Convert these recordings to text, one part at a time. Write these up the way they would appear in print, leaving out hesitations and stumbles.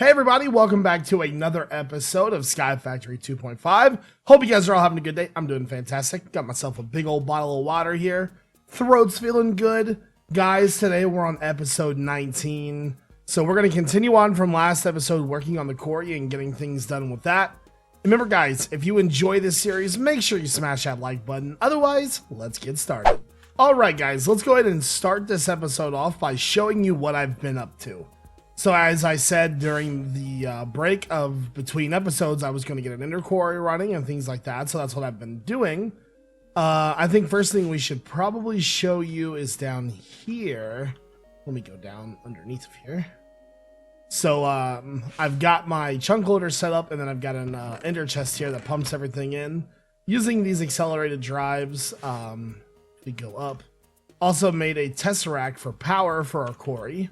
Hey everybody, welcome back to another episode of Sky Factory 2.5. Hope you guys are all having a good day. I'm doing fantastic. Got myself a big old bottle of water here. Throat's feeling good. Guys, today we're on episode 19. So we're going to continue on from last episode working on the quarry and getting things done with that. Remember guys, if you enjoy this series, make sure you smash that like button. Otherwise, let's get started. Alright guys, let's go ahead and start this episode off by showing you what I've been up to. So as I said during the break of between episodes, I was going to get an ender quarry running and things like that. So that's what I've been doing. I think first thing we should probably show you is down here. Let me go down underneath of here. So I've got my chunk loader set up, and then I've got an ender chest here that pumps everything in using these accelerated drives. We go up. Also made a tesseract for power for our quarry.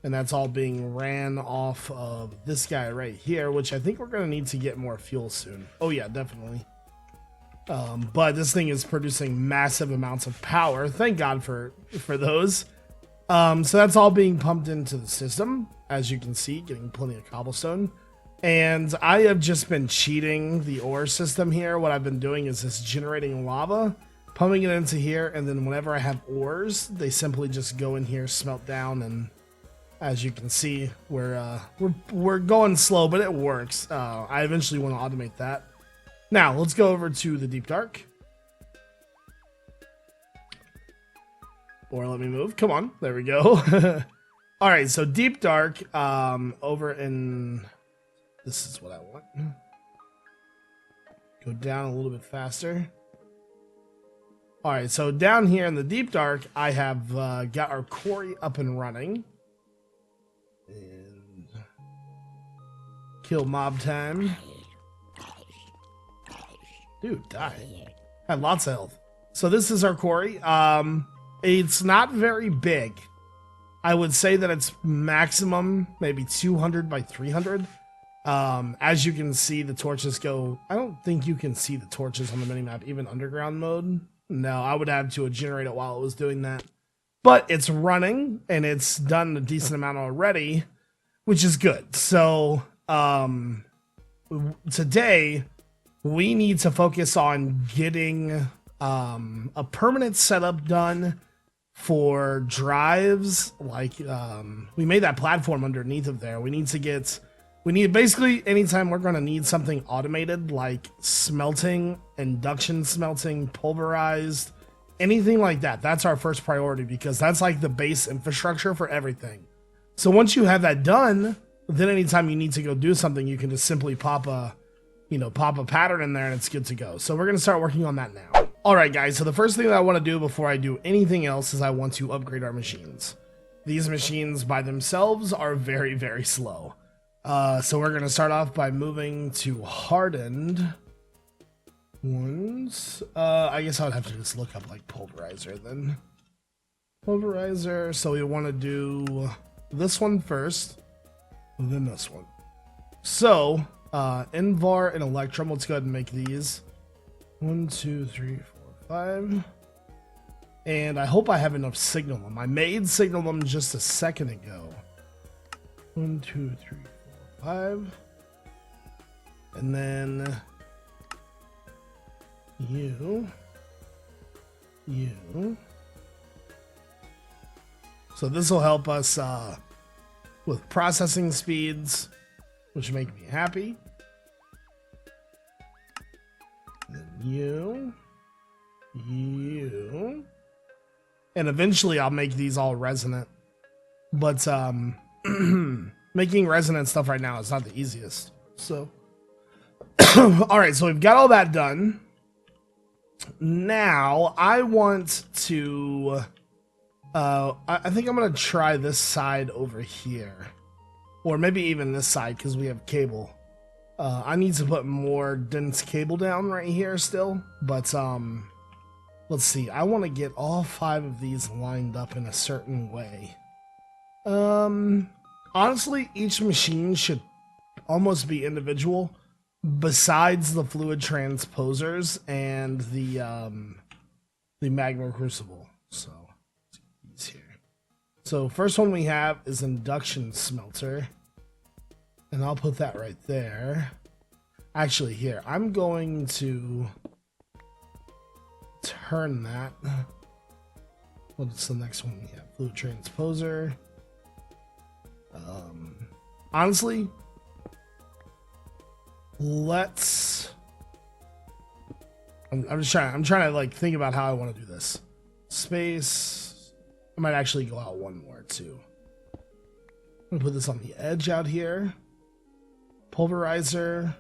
And that's all being ran off of this guy right here, which I think we're going to need to get more fuel soon. Oh yeah, definitely. But this thing is producing massive amounts of power. Thank God for those. So that's all being pumped into the system, as you can see, getting plenty of cobblestone. And I have just been cheating the ore system here. What I've been doing is just generating lava, pumping it into here, and then whenever I have ores, they simply just go in here, smelt down, and as you can see, we're going slow, but it works. I eventually want to automate that. Now, let's go over to the Deep Dark. Or let me move. Come on. There we go. All right, so Deep Dark, over in... This is what I want. Go down a little bit faster. All right, so down here in the Deep Dark, I have got our quarry up and running. And kill mob time. Dude, die. Had lots of health. So this is our quarry. It's not very big. I would say that it's maximum maybe 200 by 300. As you can see, the torches go. I don't think you can see the torches on the minimap, even underground mode. No, I would have to generate it while it was doing that. But it's running, and it's done a decent amount already, which is good. So today, we need to focus on getting a permanent setup done for drives. Like, we made that platform underneath of there. We need basically, anytime we're going to need something automated, like smelting, induction smelting, pulverized, anything like that, that's our first priority, because that's like the base infrastructure for everything. So once you have that done, then anytime you need to go do something, you can just simply pop a pattern in there and it's good to go. So we're going to start working on that now. All right, guys. So the first thing that I want to do before I do anything else is I want to upgrade our machines. These machines by themselves are very, very slow. So we're going to start off by moving to hardened ones. I guess I would have to just look up like pulverizer then. Pulverizer. So we want to do this one first, then this one. So Invar and Electrum. Let's go ahead and make these. 1, 2, 3, 4, 5. And I hope I have enough signal them. I made signal them just a second ago. 1, 2, 3, 4, 5. And then you. So this will help us with processing speeds, which make me happy. And then you. And eventually I'll make these all resonant. But making resonant stuff right now is not the easiest. So alright, so we've got all that done. Now I want to I think I'm gonna try this side over here, or maybe even this side, because we have cable. I need to put more dense cable down right here still, but let's see. I want to get all 5 of these lined up in a certain way. Honestly, each machine should almost be individual, besides the fluid transposers and the magma crucible. So these here. So first one we have is induction smelter. And I'll put that right there. Actually, here, I'm going to turn that. What's the next one? Yeah, fluid transposer. Honestly, let's. I'm just trying. I'm trying to like think about how I want to do this. Space. I might actually go out one more too. I'm gonna put this on the edge out here. Pulverizer.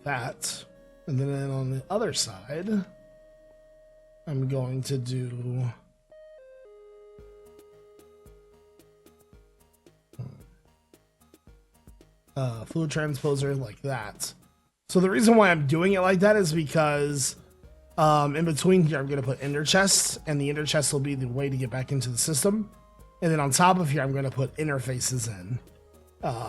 That, and then on the other side, I'm going to do. Fluid transposer like that. So the reason why I'm doing it like that is because in between here I'm going to put ender chests, and the ender chests will be the way to get back into the system. And then on top of here I'm going to put interfaces in.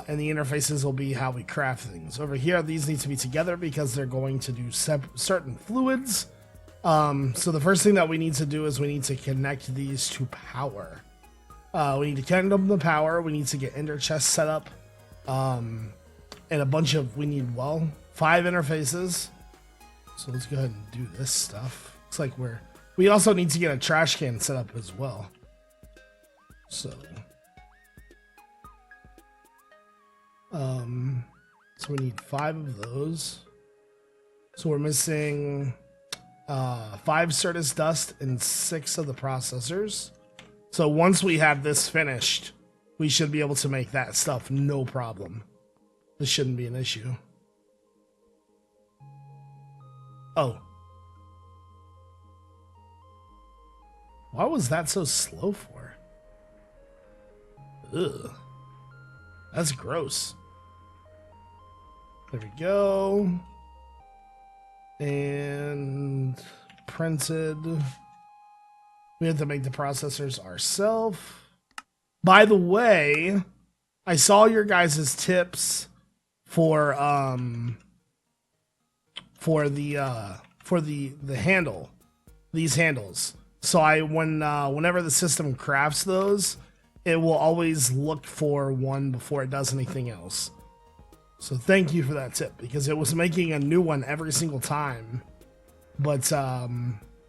And the interfaces will be how we craft things. Over here, these need to be together because they're going to do certain fluids. So the first thing that we need to do is we need to connect these to power. We need to connect them to power. We need to get ender chests set up. And a bunch of, we need, well, 5 interfaces. So let's go ahead and do this stuff. Looks like we also need to get a trash can set up as well. So we need 5 of those. So we're missing 5 serivce dust and 6 of the processors. So once we have this finished, we should be able to make that stuff no problem. This shouldn't be an issue. Oh. Why was that so slow for? Ugh. That's gross. There we go. And printed. We have to make the processors ourselves. By the way, I saw your guys' tips for the handle, these handles. So whenever the system crafts those, it will always look for one before it does anything else. So thank you for that tip, because it was making a new one every single time. But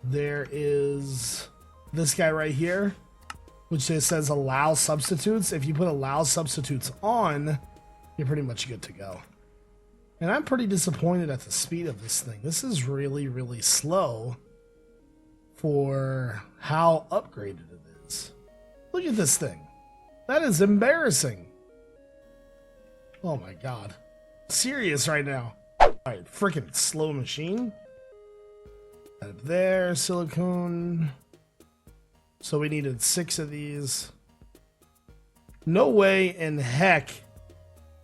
there is this guy right here, which just says allow substitutes. If you put allow substitutes on, you're pretty much good to go. And I'm pretty disappointed at the speed of this thing. This is really, really slow for how upgraded it is. Look at this thing. That is embarrassing. Oh my god. Serious right now. Alright, freaking slow machine. That up there, silicone. So we needed 6 of these. No way in heck.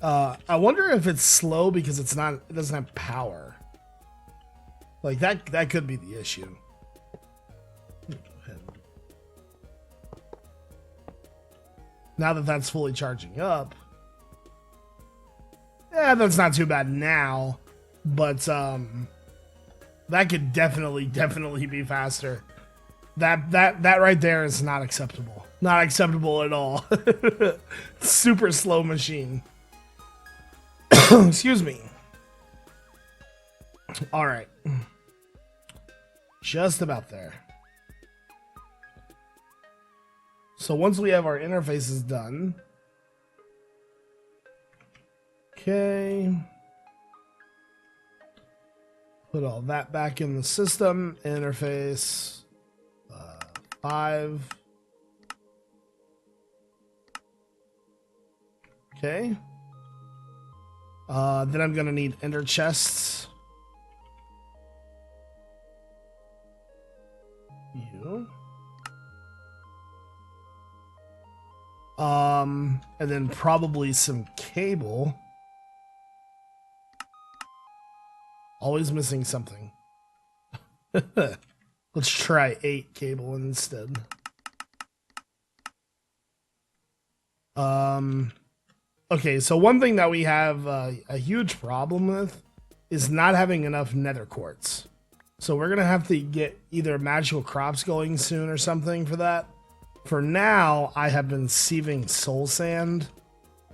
I wonder if it's slow because it doesn't have power. Like that could be the issue. Go ahead. Now that that's fully charging up. Yeah, that's not too bad now, but that could definitely be faster. That right there is not acceptable. Not acceptable at all. Super slow machine. Excuse me. All right. Just about there. So once we have our interfaces done. Okay. Put all that back in the system. Interface 5. Okay. Then I'm gonna need ender chests. You. And then probably some cable. Always missing something. Let's try 8 cable instead. Okay, so one thing that we have a huge problem with is not having enough nether quartz. So we're gonna have to get either magical crops going soon or something for that. For now, I have been sieving soul sand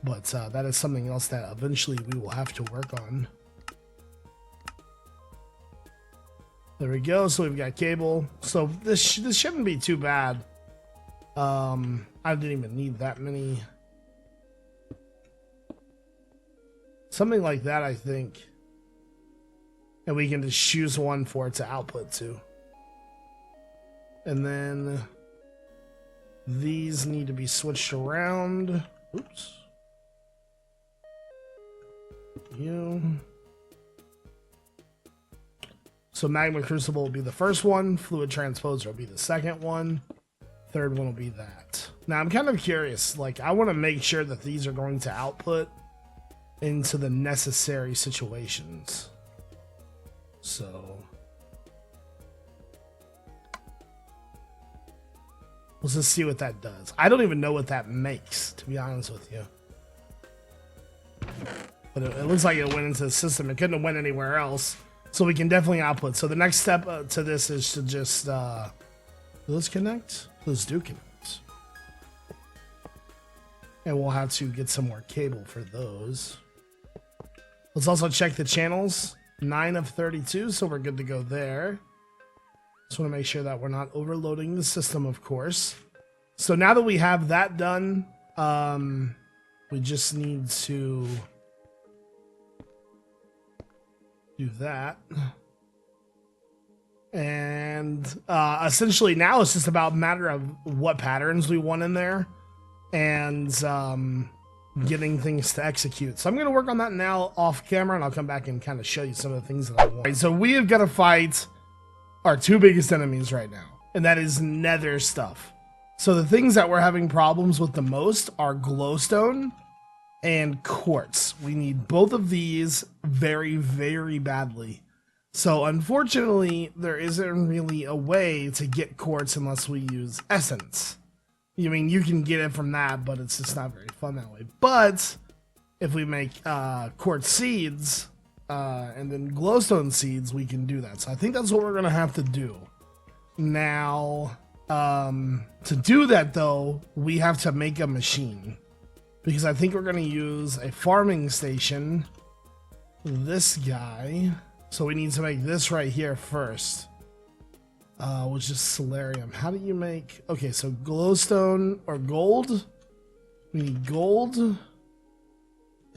But that is something else that eventually we will have to work on. There we go. So we've got cable. So this shouldn't be too bad. I didn't even need that many. Something like that, I think. And we can just choose one for it to output to. And then these need to be switched around. Oops. So magma crucible will be the first one. Fluid transposer will be the second one. Third one will be that. Now I'm kind of curious. Like, I want to make sure that these are going to output into the necessary situations. So let's just see what that does. I don't even know what that makes, to be honest with you. But it looks like it went into the system. It couldn't have went anywhere else. So we can definitely output. So the next step to this is to just... do those connect? Those do connect. And we'll have to get some more cable for those. Let's also check the channels. 9 of 32, so we're good to go there. Just want to make sure that we're not overloading the system, of course. So now that we have that done, we just need to do that. And essentially now it's just about a matter of what patterns we want in there and getting things to execute. So I'm going to work on that now off camera, and I'll come back and kind of show you some of the things that I want. Right, so we have got to fight our two biggest enemies right now, and that is Nether Stuff. So the things that we're having problems with the most are glowstone and quartz. We need both of these very, very badly. So unfortunately, there isn't really a way to get quartz unless we use essence. I mean, you can get it from that, but it's just not very fun that way. But if we make quartz seeds and then glowstone seeds, we can do that. So I think that's what we're going to have to do. Now, to do that, though, we have to make a machine. Because I think we're going to use a farming station. This guy. So we need to make this right here first. Which is Solarium. How do you make... Okay, so glowstone or gold. We need gold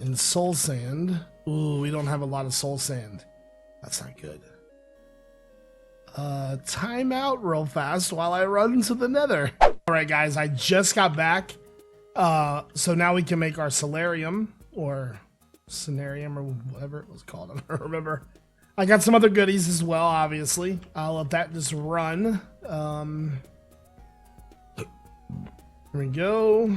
and soul sand. Ooh, we don't have a lot of soul sand. That's not good. Time out real fast while I run to the nether. Alright guys, I just got back. So now we can make our solarium or scenarium or whatever it was called. I don't remember. I got some other goodies as well, obviously. I'll let that just run. Here we go.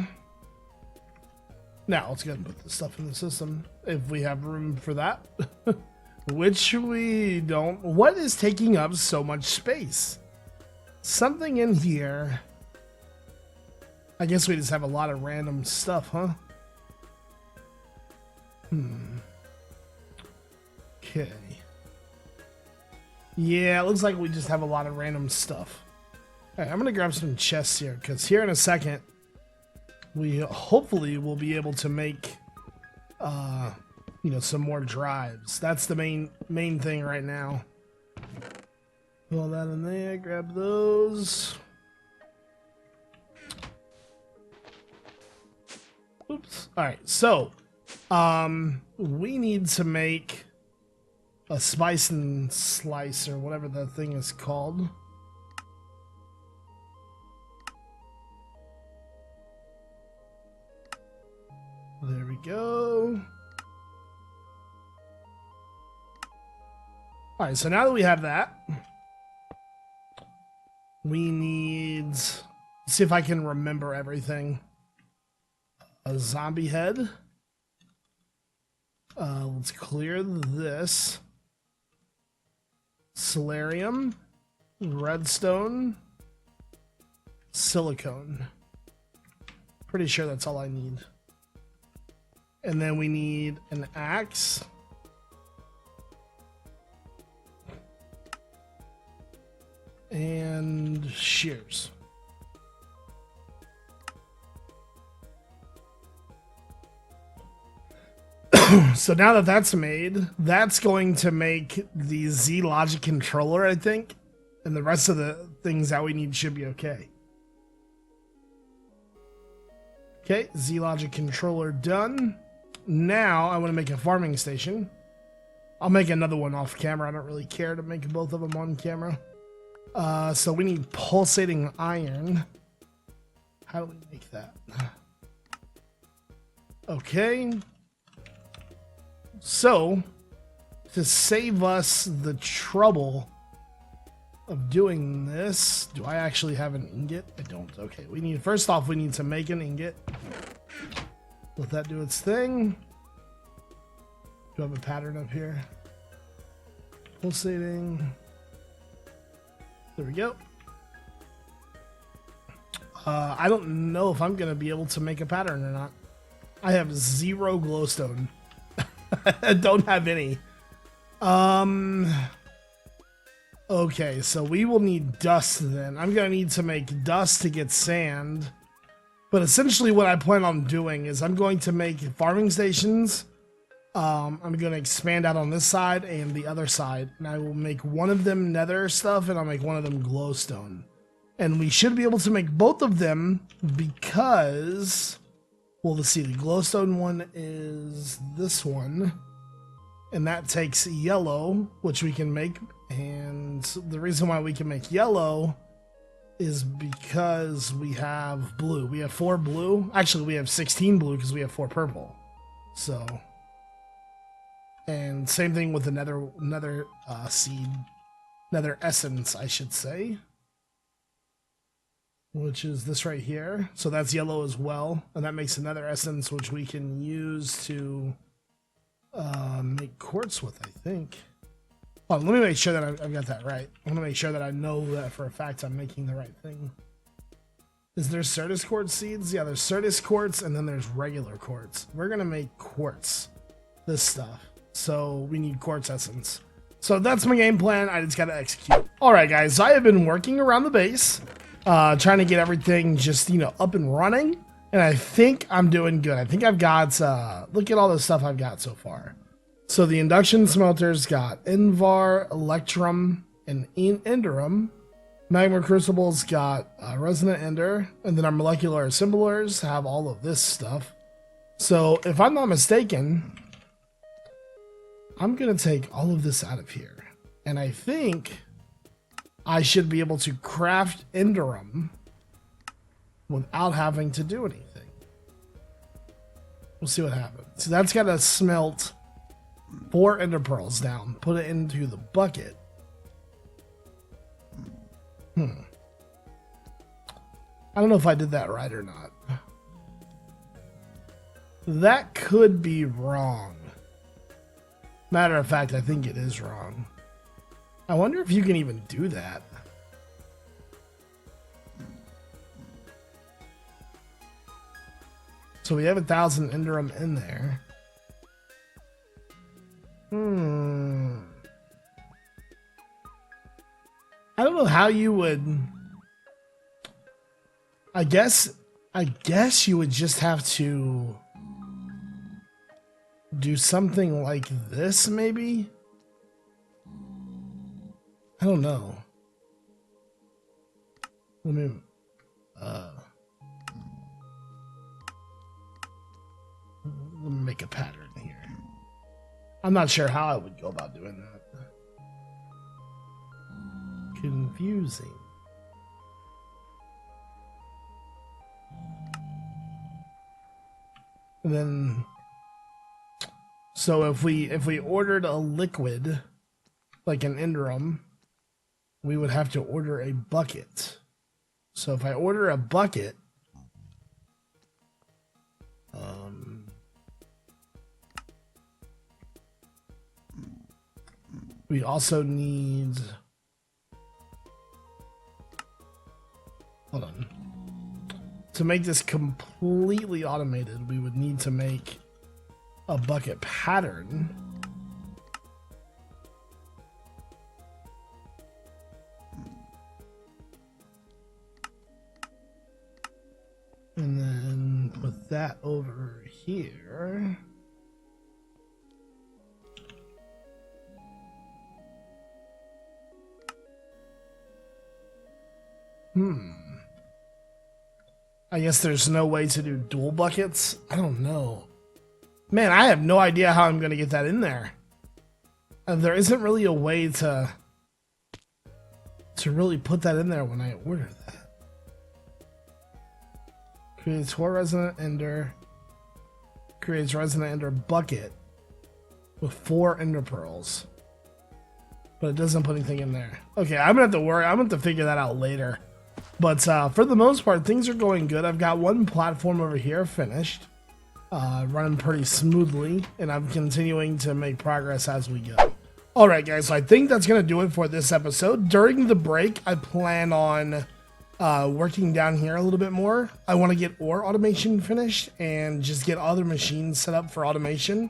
Now let's go ahead and put this stuff in the system if we have room for that. Which we don't. What is taking up so much space? Something in here. I guess we just have a lot of random stuff, huh? Okay. Yeah, it looks like we just have a lot of random stuff. Alright, I'm gonna grab some chests here, because here in a second, we hopefully will be able to make, you know, some more drives. That's the main thing right now. Put all that in there, grab those. Oops. Alright, so, we need to make a spice and slice or whatever that thing is called. There we go. Alright, so now that we have that, we need... Let's see if I can remember everything. A zombie head. Let's clear this. Solarium. Redstone. Silicone. Pretty sure that's all I need. And then we need an axe. And shears. So now that that's made, that's going to make the Z logic controller, I think, and the rest of the things that we need should be okay. Okay, Z logic controller done. Now I want to make a farming station. I'll make another one off camera. I don't really care to make both of them on camera. So we need pulsating iron. How do we make that? Okay. So, to save us the trouble of doing this, do I actually have an ingot? I don't. Okay, we need, first off, we need to make an ingot. Let that do its thing. Do I have a pattern up here? Pulsating. There we go. I don't know if I'm going to be able to make a pattern or not. I have 0 glowstone. I don't have any. Okay, so we will need dust then. I'm going to need to make dust to get sand. But essentially what I plan on doing is I'm going to make farming stations. I'm going to expand out on this side and the other side. And I will make one of them Nether Stuff and I'll make one of them glowstone. And we should be able to make both of them because, well, let's see, the glowstone one is this one. And that takes yellow, which we can make. And the reason why we can make yellow is because we have blue. We have 4 blue. Actually, we have 16 blue because we have 4 purple. So, and same thing with the nether seed, nether essence, I should say, which is this right here. So that's yellow as well, and that makes another essence which we can use to make quartz with, I think. Oh, let me make sure that I've got that right. I want to make sure that I know that for a fact I'm making the right thing. Is there serivce quartz seeds? Yeah, there's serivce quartz and then there's regular quartz. We're going to make quartz, this stuff. So we need quartz essence. So that's my game plan. I just got to execute. All right, guys. So I have been working around the base, trying to get everything just, you know, up and running. And I think I'm doing good. I think I've got, look at all the stuff I've got so far. So the induction smelters got Invar, Electrum, and Enderum. Magma crucibles got Resonant Ender. And then our molecular assemblers have all of this stuff. So if I'm not mistaken, I'm going to take all of this out of here. And I think I should be able to craft Enderum without having to do anything. We'll see what happens. So that's got to smelt 4 ender pearls down. Put it into the bucket. I don't know if I did that right or not. That could be wrong. Matter of fact, I think it is wrong. I wonder if you can even do that. So we have 1,000 Enderum in there. I don't know how you would. I guess you would just have to do something like this, maybe? I don't know. Let me make a pattern here. I'm not sure how I would go about doing that. Confusing. And then, so if we ordered a liquid, like an Enderum, we would have to order a bucket. So if I order a bucket, we also need, hold on. To make this completely automated, we would need to make a bucket pattern. And then put that over here. I guess there's no way to do dual buckets. I don't know. Man, I have no idea how I'm going to get that in there. There isn't really a way to really put that in there when I order that. Creates 4 resonant ender. Creates resonant ender bucket with 4 ender pearls. But it doesn't put anything in there. Okay, I'm going to have to worry. I'm going to have to figure that out later. But for the most part, things are going good. I've got one platform over here finished. Running pretty smoothly. And I'm continuing to make progress as we go. Alright guys, so I think that's going to do it for this episode. During the break, I plan on working down here a little bit more. I want to get ore automation finished and just get other machines set up for automation.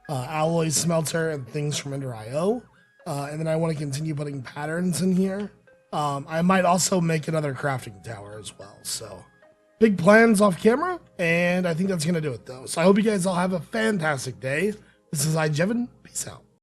Alloy smelter and things from Ender.io. And then I want to continue putting patterns in here. I might also make another crafting tower as well. So big plans off camera, and I think that's going to do it though. So I hope you guys all have a fantastic day. This is iJevin. Peace out.